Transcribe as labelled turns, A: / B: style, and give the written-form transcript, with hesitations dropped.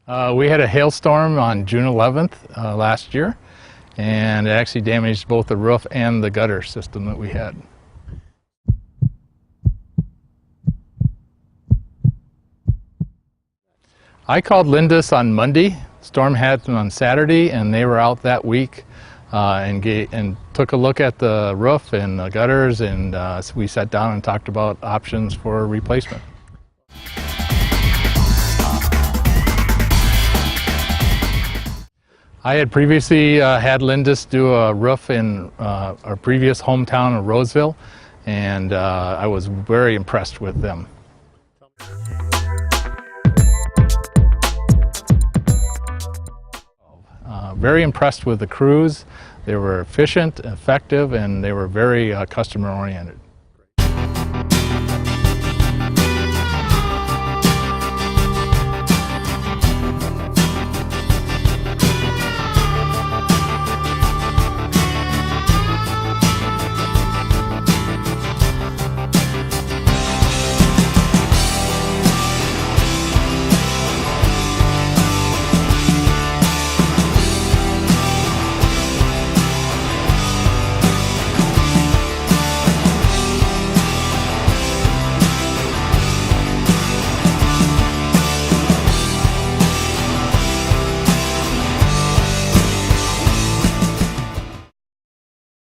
A: We had a hailstorm on June 11th last year, and it actually damaged both the roof and the gutter system that we had. I called Lindus on Monday. Storm had them on Saturday, and they were out that week and took a look at the roof and the gutters, and so we sat down and talked about options for replacement. I had previously had Lindus do a roof in our previous hometown of Roseville, and I was very impressed with them. Very impressed with the crews. They were efficient, effective, and they were very customer oriented.